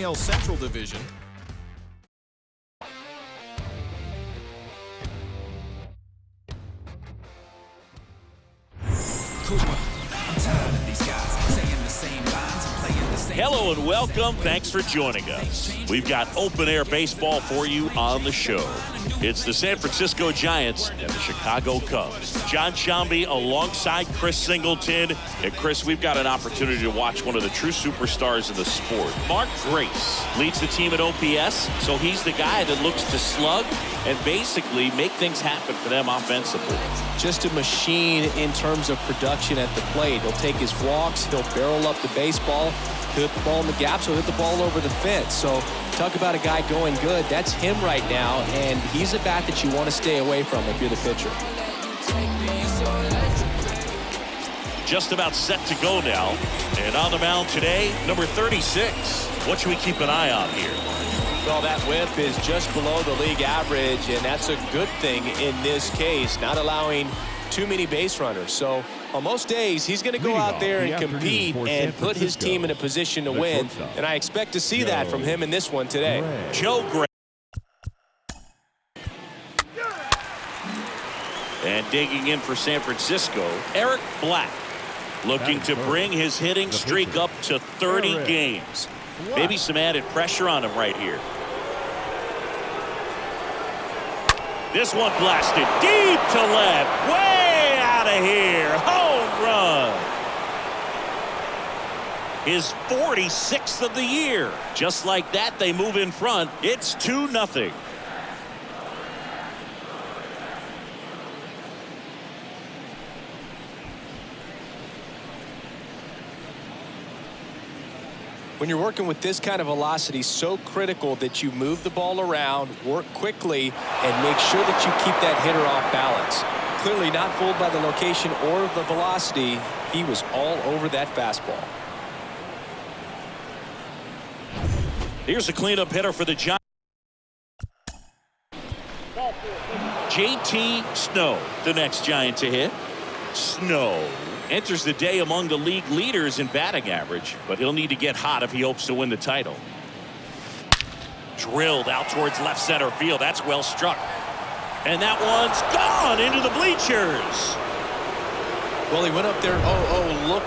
AL Central Division. Hello and welcome. Thanks for joining us. We've got open-air baseball for you on the show. It's the San Francisco Giants and the Chicago Cubs. John Sciambi alongside Chris Singleton. And Chris, we've got an opportunity to watch one of the true superstars in the sport. Mark Grace leads the team at OPS, so he's the guy that looks to slug and basically make things happen for them offensively. Just a machine in terms of production at the plate. He'll take his walks, he'll barrel up the baseball, he'll hit the ball in the gaps, he'll hit the ball over the fence. So talk about a guy going good. That's him right now, and he's a bat that you want to stay away from if you're the pitcher. Just about set to go now. And on the mound today, number 36. What should we keep an eye on here? Well, that whip is just below the league average, and that's a good thing in this case, not allowing too many base runners. So on most days, he's going to go out there and compete and put his team in a position to win. And I expect to see that from him in this one today. Joe Gray. And digging in for San Francisco, Eric Black, looking to bring his hitting streak up to 30 games. Maybe some added pressure on him right here. This one blasted deep to left, way out of here. Home run. His 46th of the year. Just like that, they move in front. It's 2-0. When you're working with this kind of velocity, so critical that you move the ball around, work quickly, and make sure that you keep that hitter off balance. Clearly not fooled by the location or the velocity. He was all over that fastball. Here's a cleanup hitter for the Giants. JT Snow, the next Giant to hit. Snow enters the day among the league leaders in batting average, but he'll need to get hot if he hopes to win the title. Drilled out towards left center field. That's well struck. And that one's gone into the bleachers. Well, he went up there, look.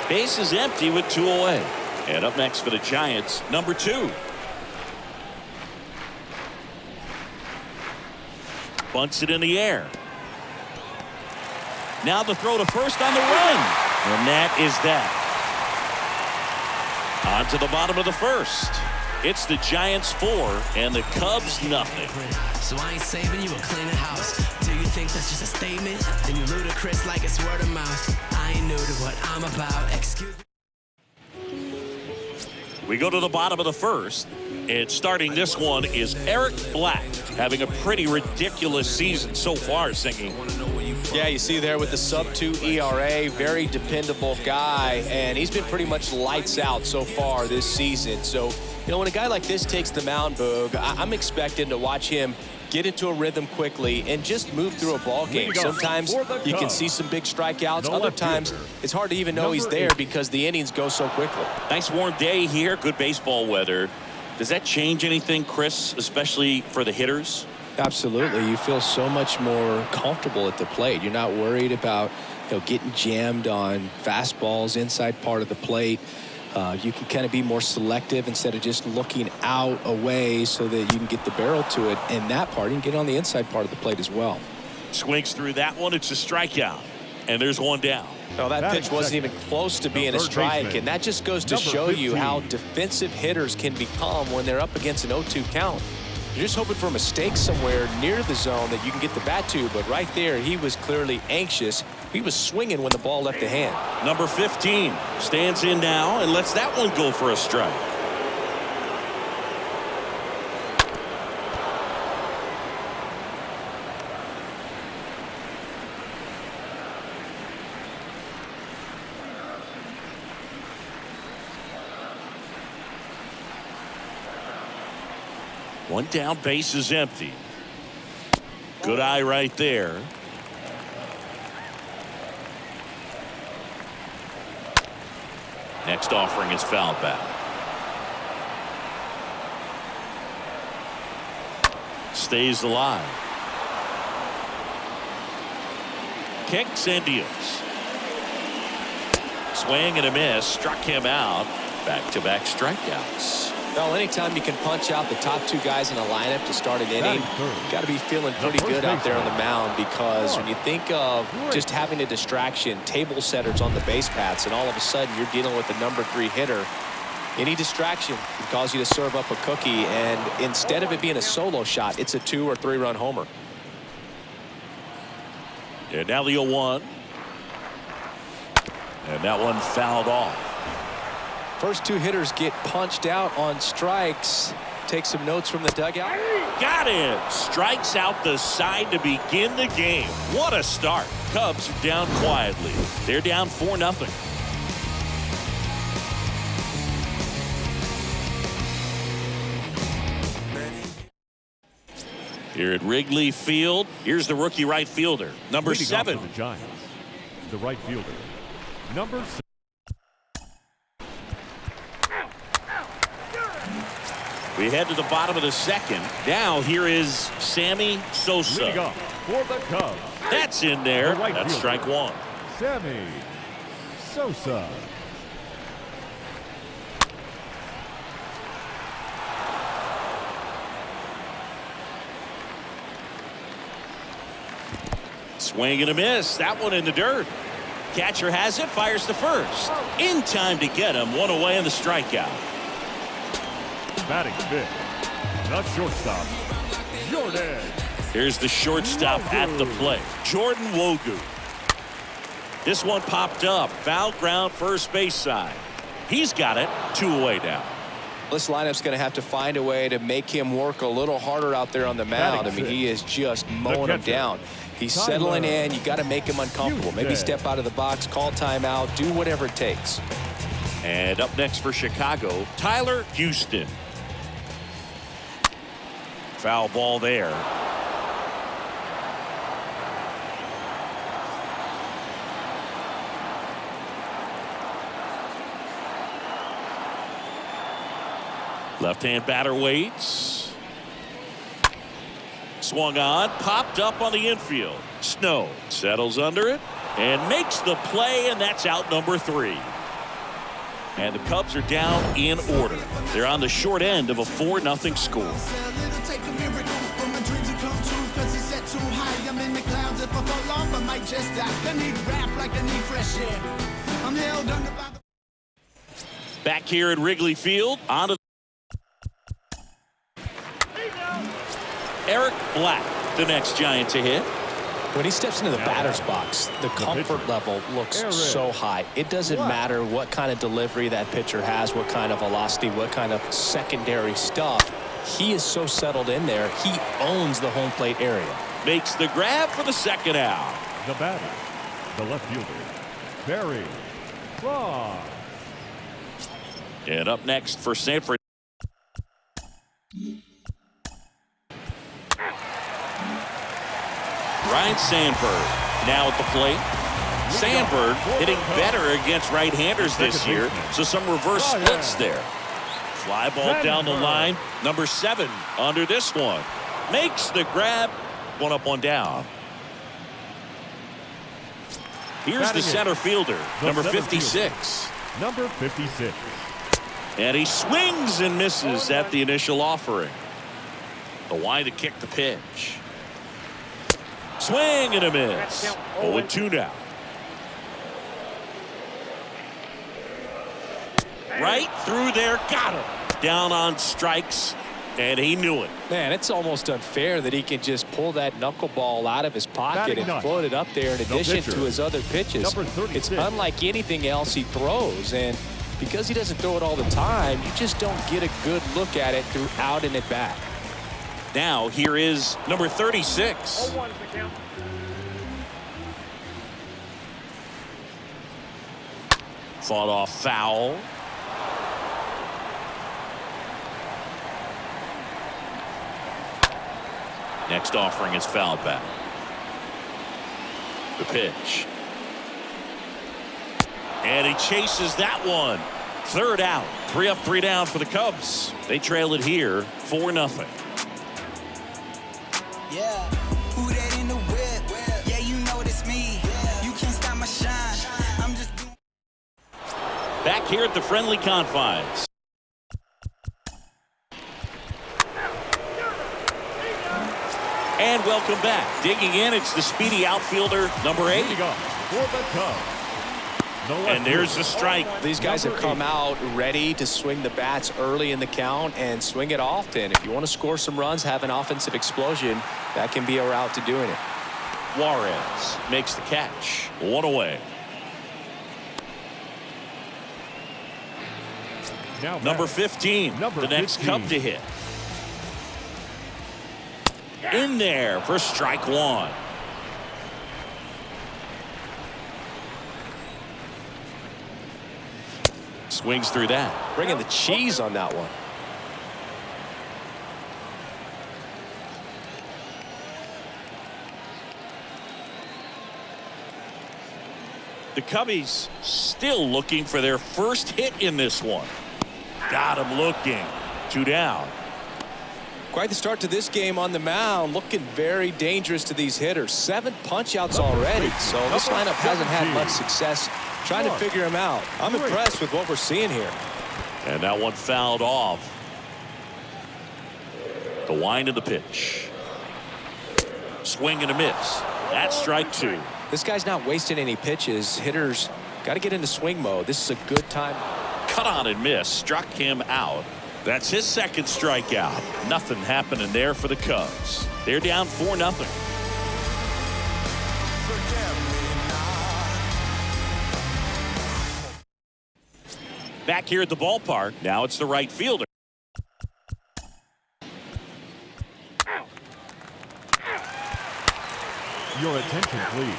Base is empty with 2 away. And up next for the Giants, number 2. Bunts it in the air. Now the throw to first on the run. And that is that. On to the bottom of the first. It's the Giants 4 and the Cubs nothing. So I ain't saving you a cleaning house. Do you think that's just a statement? Then you ludicrous like it's word of mouth. I ain't new to what I'm about. Excuse me. We go to the bottom of the first. And starting this one is Eric Black, having a pretty ridiculous season so far, singing. Yeah, you see there with the sub-2 ERA, very dependable guy, and he's been pretty much lights out so far this season. So, you know, when a guy like this takes the mound, Boog, I'm expecting to watch him get into a rhythm quickly and just move through a ball game. Sometimes you can see some big strikeouts. Other times it's hard to even know he's there because the innings go so quickly. Nice warm day here, good baseball weather. Does that change anything, Chris, especially for the hitters? Absolutely. You feel so much more comfortable at the plate. You're not worried about, getting jammed on fastballs inside part of the plate. You can kind of be more selective instead of just looking out away so that you can get the barrel to it. And that part, you can get on the inside part of the plate as well. Swings through that one. It's a strikeout. And there's one down. No, that pitch wasn't even close to being a strike, and that just goes to show you how defensive hitters can become when they're up against an 0-2 count. You're just hoping for a mistake somewhere near the zone that you can get the bat to, but right there, he was clearly anxious. He was swinging when the ball left the hand. Number 15 stands in now and lets that one go for a strike. One down, base is empty. Good eye right there. Next offering is fouled back. Stays alive. Kicks and deals. Swing and a miss. Struck him out. Back-to-back strikeouts. Well, anytime you can punch out the top two guys in a lineup to start an inning, you got to be feeling pretty good out there on the mound, because when you think of just having a distraction, table setters on the base paths, and all of a sudden you're dealing with the number 3 hitter, any distraction can cause you to serve up a cookie, and instead of it being a solo shot, it's a 2 or 3 run homer. And now the 0-1. And that one fouled off. First 2 hitters get punched out on strikes. Take some notes from the dugout. Got him. Strikes out the side to begin the game. What a start. Cubs are down quietly. They're down 4-0. Here at Wrigley Field, here's the rookie right fielder, number 7. The Giants, the right fielder, number 7. We head to the bottom of the second. Now here is Sammy Sosa. Leading off for the Cubs. That's in there. The right That's fielder, strike 1. Sammy Sosa. Swing and a miss. That one in the dirt. Catcher has it, fires to first. In time to get him. One away in the strikeout. Batting fifth, the shortstop, Jordan. Here's the shortstop at the plate, Jordan Wogu. This one popped up. Foul ground, first base side. He's got it. 2 away now. This lineup's going to have to find a way to make him work a little harder out there on the mound. I mean, he is just mowing him down. He's settling in. You got to make him uncomfortable. Maybe step out of the box, call timeout, do whatever it takes. And up next for Chicago, Tyler Houston. Foul ball there. Left-hand batter waits. Swung on, popped up on the infield. Snow settles under it and makes the play, and that's out number 3. And the Cubs are down in order. They're on the short end of a 4-0 score. Back here at Wrigley Field, on to Eric Black, the next Giant to hit. When he steps into the batter's box, the comfort level looks so high. It doesn't matter what kind of delivery that pitcher has, what kind of velocity, what kind of secondary stuff. He is so settled in there. He owns the home plate area. Makes the grab for the second out. The batter, the left fielder, Barry Bonds. And up next for San Francisco. Ryan Sandberg now at the plate. Sandberg hitting better against right-handers this year, so some reverse splits there. Fly ball down the line. Number 7 under this one. Makes the grab. 1 up, 1 down. Here's the center fielder, number 56. Number 56. And he swings and misses at the initial offering. The wide to kick the pitch. Swing and a miss. 0-2 now. Right through there. Got him. Down on strikes. And he knew it. Man, it's almost unfair that he can just pull that knuckleball out of his pocket and float it up there in addition to his other pitches. It's unlike anything else he throws. And because he doesn't throw it all the time, you just don't get a good look at it throughout and at bat. Now here is number 36. Fought off foul. Next offering is fouled back. The pitch. And he chases that one. Third out. 3 up, 3 down for the Cubs. They trail it here 4-0. Yeah, who that in the whip? Yeah, you know it's me. You can't stop my shine. I'm just doing. Back here at the friendly confines. And welcome back. Digging in, it's the speedy outfielder, number 8. Leading off for the Cubs. And there's the strike. These guys have come out ready to swing the bats early in the count and swing it often. If you want to score some runs, have an offensive explosion, that can be a route to doing it. Juarez makes the catch. 1 away. Now Number 15, the next 15. Cub to hit. In there for strike 1. Swings through that. Bringing the cheese on that one. The Cubbies still looking for their first hit in this one. Got him looking. 2 down. Quite the start to this game on the mound. Looking very dangerous to these hitters. 7 punch-outs already. So this lineup hasn't had much success trying to figure him out. I'm impressed with what we're seeing here. And that one fouled off. The wind of the pitch. Swing and a miss. That's strike 2. This guy's not wasting any pitches. Hitters got to get into swing mode. This is a good time. Cut on and miss. Struck him out. That's his second strikeout. Nothing happening there for the Cubs. They're down 4-0. Back here at the ballpark. Now it's the right fielder. Your attention, please.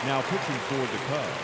Now pitching for the Cubs,